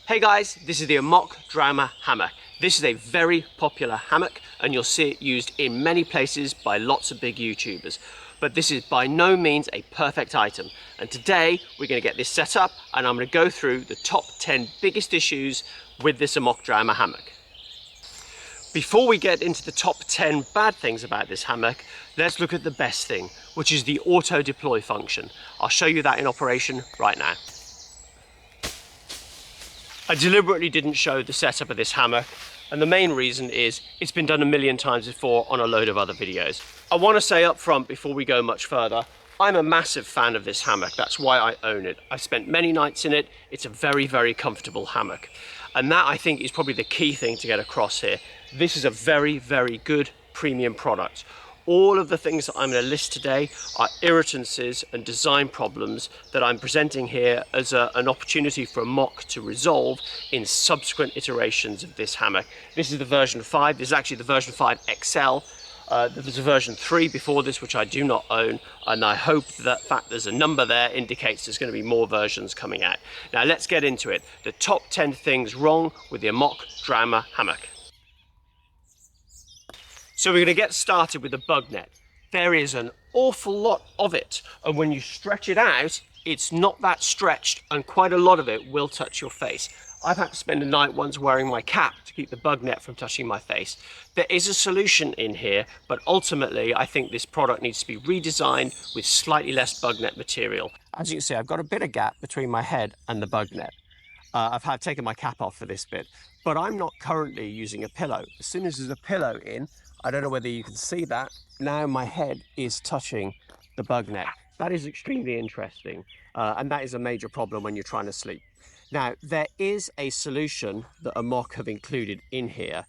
Hey guys, this is the Amok Draumr Hammock. This is a very popular hammock and you'll see it used in many places by lots of big YouTubers. But this is by no means a perfect item. And today we're going to get this set up and I'm going to go through the top 10 biggest issues with this Amok Draumr hammock. Before we get into the top 10 bad things about this hammock, let's look at the best thing, which is the auto deploy function. I'll show you that in operation right now. I deliberately didn't show the setup of this hammock, and the main reason is it's been done a million times before on a load of other videos. I want to say up front before we go much further, I'm a massive fan of this hammock. That's why I own it. I've spent many nights in it. It's a very, very comfortable hammock. And that, I think, is probably the key thing to get across here. This is a very, very good premium product. All of the things that I'm going to list today are irritances and design problems that I'm presenting here as an opportunity for Amok to resolve in subsequent iterations of this hammock. This is the version 5. This is actually the version 5 XL. There was a version 3 before this, which I do not own, and I hope that fact there's a number there indicates there's going to be more versions coming out. Now let's get into it. The top 10 things wrong with the Amok Draumr hammock. So we're going to get started with the bug net. There is an awful lot of it, and when you stretch it out, it's not that stretched, and quite a lot of it will touch your face. I've had to spend a night once wearing my cap to keep the bug net from touching my face. There is a solution in here, but ultimately I think this product needs to be redesigned with slightly less bug net material. As you can see, I've got a bit of gap between my head and the bug net. I've taken my cap off for this bit, but I'm not currently using a pillow. As soon as there's a pillow in, I don't know whether you can see that, now my head is touching the bug net. That is extremely interesting, and that is a major problem when you're trying to sleep. Now, there is a solution that Amok have included in here,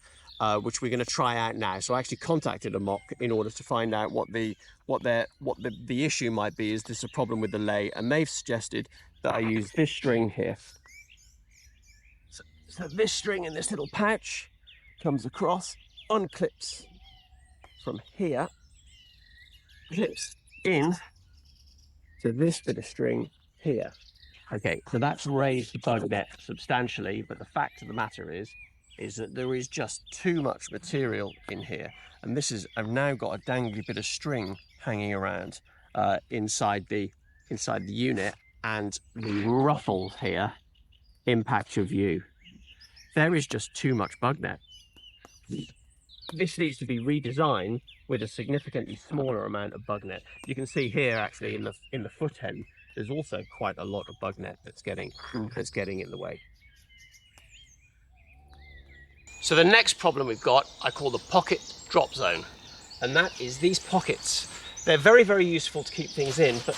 which we're going to try out now. So I actually contacted Amok in order to find out what the issue might be. Is this a problem with the lay? And they've suggested that I use this string here. So this string in this little pouch comes across, unclips from here, clips in to this bit of string here. Okay, so that's raised the bug net substantially, but the fact of the matter is that there is just too much material in here. And this is, I've now got a dangly bit of string hanging around inside the unit, and the ruffles here impact your view. There is just too much bug net. This needs to be redesigned with a significantly smaller amount of bug net. You can see here actually in the foot end, there's also quite a lot of bug net that's getting in the way. So the next problem we've got, I call the pocket drop zone. And that is these pockets. They're very, very useful to keep things in, but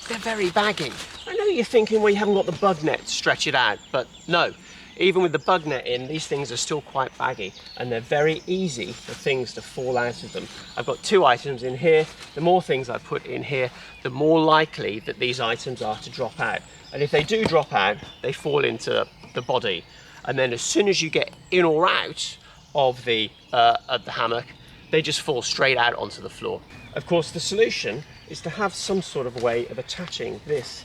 they're very baggy. I know you're thinking, well, you haven't got the bug net to stretch it out, but no. Even with the bug net in, these things are still quite baggy, and they're very easy for things to fall out of them. I've got 2 items in here. The more things I put in here, the more likely that these items are to drop out. And if they do drop out, they fall into the body. And then as soon as you get in or out of the hammock, they just fall straight out onto the floor. Of course, the solution is to have some sort of way of attaching this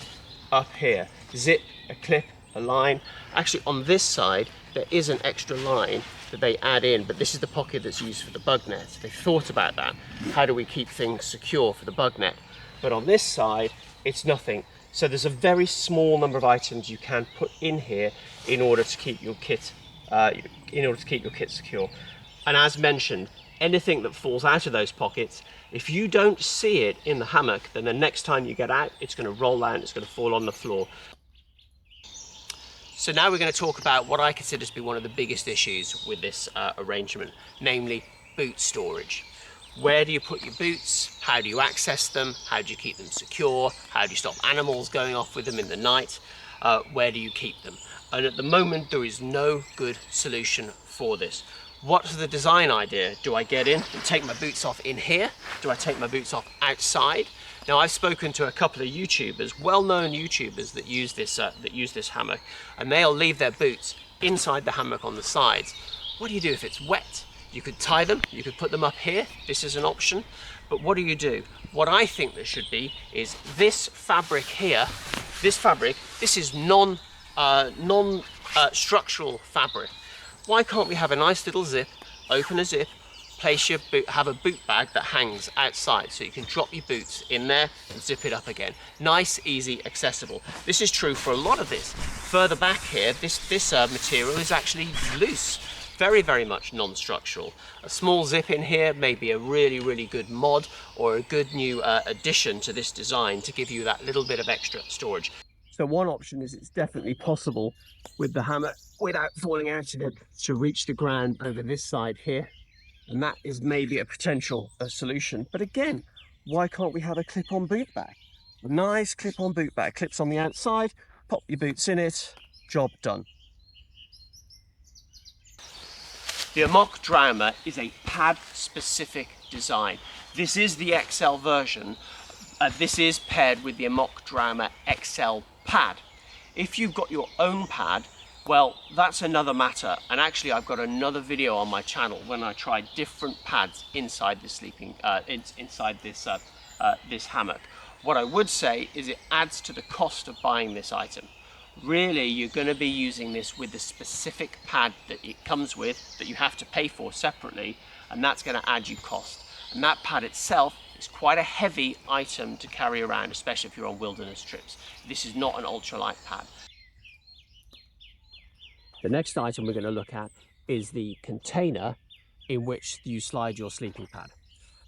up here. Zip, a clip, a line. Actually, on this side there is an extra line that they add in, but this is the pocket that's used for the bug net. They thought about that. How do we keep things secure for the bug net? But on this side it's nothing. So there's a very small number of items you can put in here in order to keep your kit secure. And as mentioned, anything that falls out of those pockets, if you don't see it in the hammock, then the next time you get out, it's going to roll out and it's going to fall on the floor. So now we're going to talk about what I consider to be one of the biggest issues with this arrangement, namely boot storage. Where do you put your boots? How do you access them? How do you keep them secure? How do you stop animals going off with them in the night? Where do you keep them? And at the moment, there is no good solution for this. What's the design idea? Do I get in and take my boots off in here? Do I take my boots off outside? Now, I've spoken to a couple of YouTubers, well-known YouTubers that use this hammock, and they'll leave their boots inside the hammock on the sides. What do you do if it's wet? You could tie them, you could put them up here. This is an option. But what do you do? What I think there should be is this fabric here. This fabric, this is non structural fabric, why can't we have a nice little zip, open a zip, place your boot, have a boot bag that hangs outside so you can drop your boots in there and zip it up again. Nice, easy, accessible. This is true for a lot of this. Further back here, this material is actually loose. Very, very much non-structural. A small zip in here may be a really, really good mod or a good new addition to this design to give you that little bit of extra storage. So one option is it's definitely possible with the hammock without falling out of it to reach the ground over this side here. And that is maybe a potential solution. But again, why can't we have a clip-on boot bag? A nice clip-on boot bag, clips on the outside, pop your boots in it, job done. The Amok Draumr is a pad-specific design. This is the XL version. This is paired with the Amok Draumr XL pad. If you've got your own pad, well, that's another matter. And actually, I've got another video on my channel when I tried different pads inside the this hammock. What I would say is it adds to the cost of buying this item. Really, you're going to be using this with the specific pad that it comes with that you have to pay for separately, and that's going to add you cost. And that pad itself is quite a heavy item to carry around, especially if you're on wilderness trips. This is not an ultralight pad. The next item we're going to look at is the container in which you slide your sleeping pad.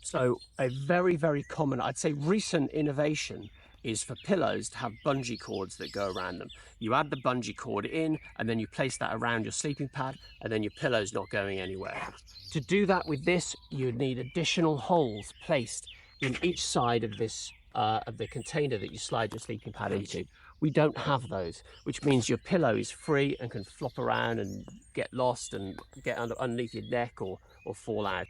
So a very, very common, I'd say recent innovation is for pillows to have bungee cords that go around them. You add the bungee cord in and then you place that around your sleeping pad and then your pillow's not going anywhere. To do that with this, you need additional holes placed in each side of this of the container that you slide your sleeping pad into. We don't have those, which means your pillow is free and can flop around and get lost and get underneath your neck or fall out.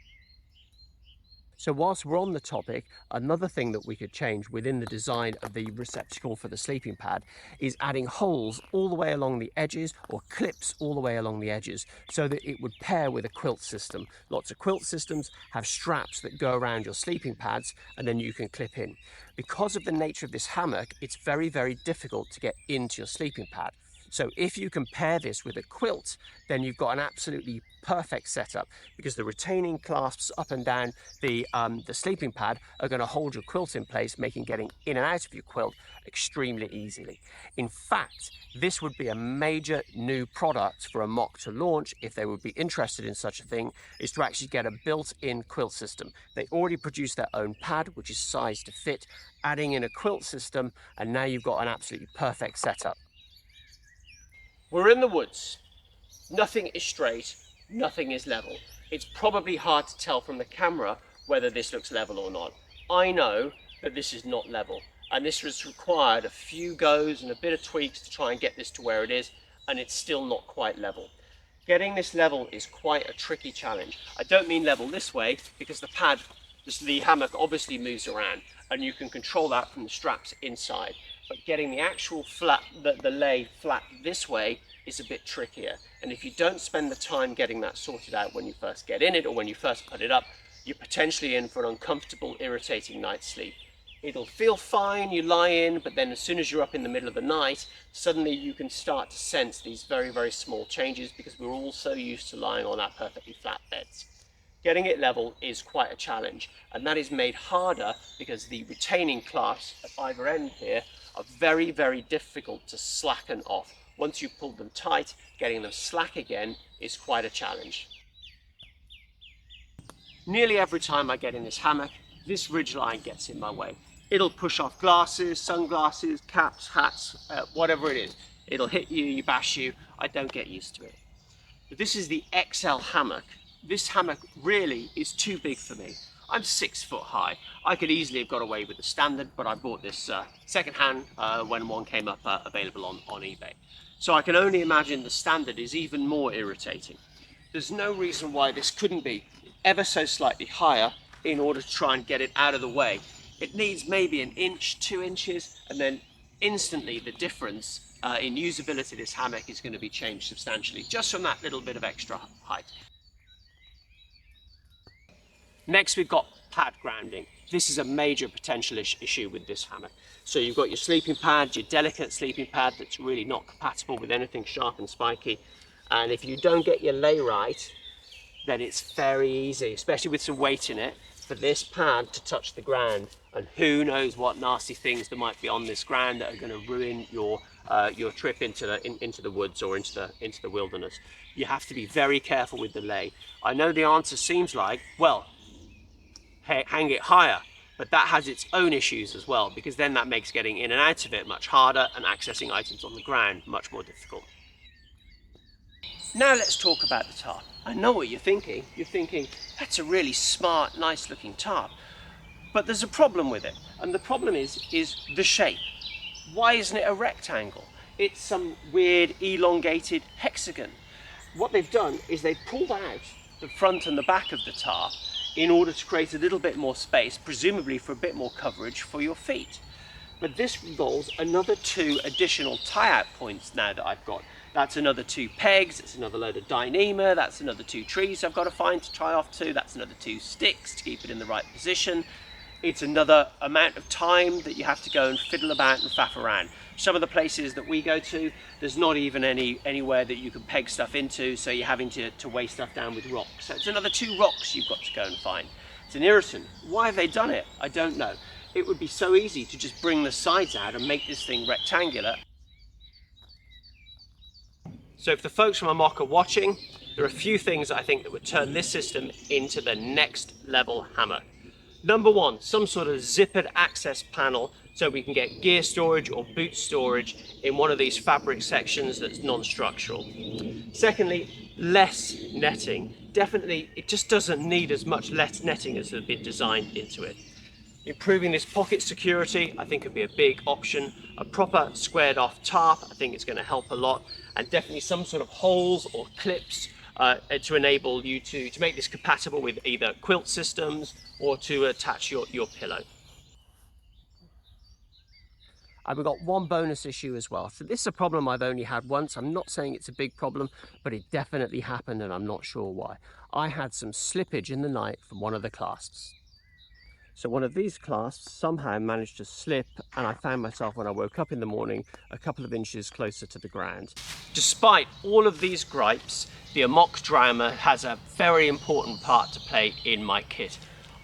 So whilst we're on the topic, another thing that we could change within the design of the receptacle for the sleeping pad is adding holes all the way along the edges or clips all the way along the edges so that it would pair with a quilt system. Lots of quilt systems have straps that go around your sleeping pads and then you can clip in. Because of the nature of this hammock, it's very, very difficult to get into your sleeping pad. So if you can pair this with a quilt, then you've got an absolutely perfect setup because the retaining clasps up and down the sleeping pad are going to hold your quilt in place, making getting in and out of your quilt extremely easily. In fact, this would be a major new product for Amok to launch if they would be interested in such a thing, is to actually get a built-in quilt system. They already produce their own pad, which is sized to fit, adding in a quilt system, and now you've got an absolutely perfect setup. We're in the woods. Nothing is straight, nothing is level. It's probably hard to tell from the camera whether this looks level or not. I know that this is not level, and this has required a few goes and a bit of tweaks to try and get this to where it is, and it's still not quite level. Getting this level is quite a tricky challenge. I don't mean level this way, because the pad, the hammock obviously moves around, and you can control that from the straps inside. But getting the actual flat, the lay flat this way is a bit trickier. And if you don't spend the time getting that sorted out when you first get in it or when you first put it up, you're potentially in for an uncomfortable, irritating night's sleep. It'll feel fine, you lie in, but then as soon as you're up in the middle of the night, suddenly you can start to sense these very, very small changes because we're all so used to lying on our perfectly flat beds. Getting it level is quite a challenge, and that is made harder because the retaining clasps at either end here are very, very difficult to slacken off. Once you pull them tight, getting them slack again is quite a challenge. Nearly every time I get in this hammock, this ridgeline gets in my way. It'll push off glasses, sunglasses, caps, hats, whatever it is. It'll hit you, you bash you. I don't get used to it. But this is the XL hammock. This hammock really is too big for me. I'm 6 foot high. I could easily have got away with the standard, but I bought this second-hand when one came up available on eBay. So I can only imagine the standard is even more irritating. There's no reason why this couldn't be ever so slightly higher in order to try and get it out of the way. It needs maybe an inch, 2 inches, and then instantly the difference in usability of this hammock is going to be changed substantially, just from that little bit of extra height. Next, we've got pad grounding. This is a major potential issue with this hammock. So you've got your sleeping pad, your delicate sleeping pad that's really not compatible with anything sharp and spiky. And if you don't get your lay right, then it's very easy, especially with some weight in it, for this pad to touch the ground. And who knows what nasty things there might be on this ground that are going to ruin your trip into the woods or into the wilderness. You have to be very careful with the lay. I know the answer seems like, well, hang it higher, but that has its own issues as well, because then that makes getting in and out of it much harder and accessing items on the ground much more difficult. Now let's talk about the tarp. I know what you're thinking. You're thinking, that's a really smart, nice looking tarp. But there's a problem with it. And the problem is the shape. Why isn't it a rectangle? It's some weird elongated hexagon. What they've done is they've pulled out the front and the back of the tarp in order to create a little bit more space, presumably for a bit more coverage for your feet. But this involves another 2 additional tie-out points now that I've got. That's another 2 pegs, it's another load of Dyneema, that's another 2 trees I've got to find to tie off to, that's another 2 sticks to keep it in the right position. It's another amount of time that you have to go and fiddle about and faff around. Some of the places that we go to, there's not even anywhere that you can peg stuff into, so you're having to weigh stuff down with rocks. So it's another 2 rocks you've got to go and find. It's an irritant. Why have they done it? I don't know. It would be so easy to just bring the sides out and make this thing rectangular. So if the folks from Amok are watching, there are a few things I think that would turn this system into the next level hammock. Number 1, some sort of zippered access panel so we can get gear storage or boot storage in one of these fabric sections that's non-structural. Secondly, less netting. Definitely, it just doesn't need as much less netting as has been designed into it. Improving this pocket security, I think, would be a big option. A proper squared off tarp, I think it's going to help a lot. And definitely some sort of holes or clips to enable you to make this compatible with either quilt systems or to attach your pillow. I've got one bonus issue as well. So this is a problem I've only had once. I'm not saying it's a big problem, but it definitely happened and I'm not sure why. I had some slippage in the night from one of the clasps. So one of these clasps somehow managed to slip and I found myself when I woke up in the morning a couple of inches closer to the ground. Despite all of these gripes, the Amok Draumr has a very important part to play in my kit.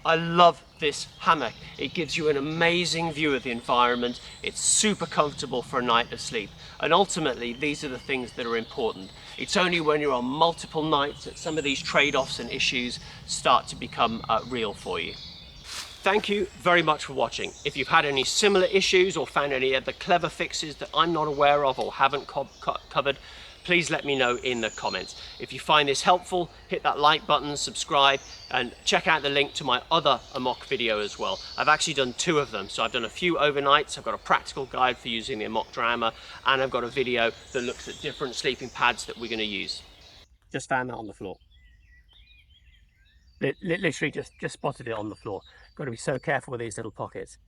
I love this hammock. It gives you an amazing view of the environment. It's super comfortable for a night of sleep. And ultimately, these are the things that are important. It's only when you're on multiple nights that some of these trade-offs and issues start to become real for you. Thank you very much for watching. If you've had any similar issues or found any other clever fixes that I'm not aware of or haven't covered, please let me know in the comments. If you find this helpful, hit that like button, subscribe, and check out the link to my other Amok video as well. I've actually done 2 of them. So I've done a few overnights, I've got a practical guide for using the Amok Draumr, and I've got a video that looks at different sleeping pads that we're going to use. Just found that on the floor. Literally just spotted it on the floor. Got to be so careful with these little pockets.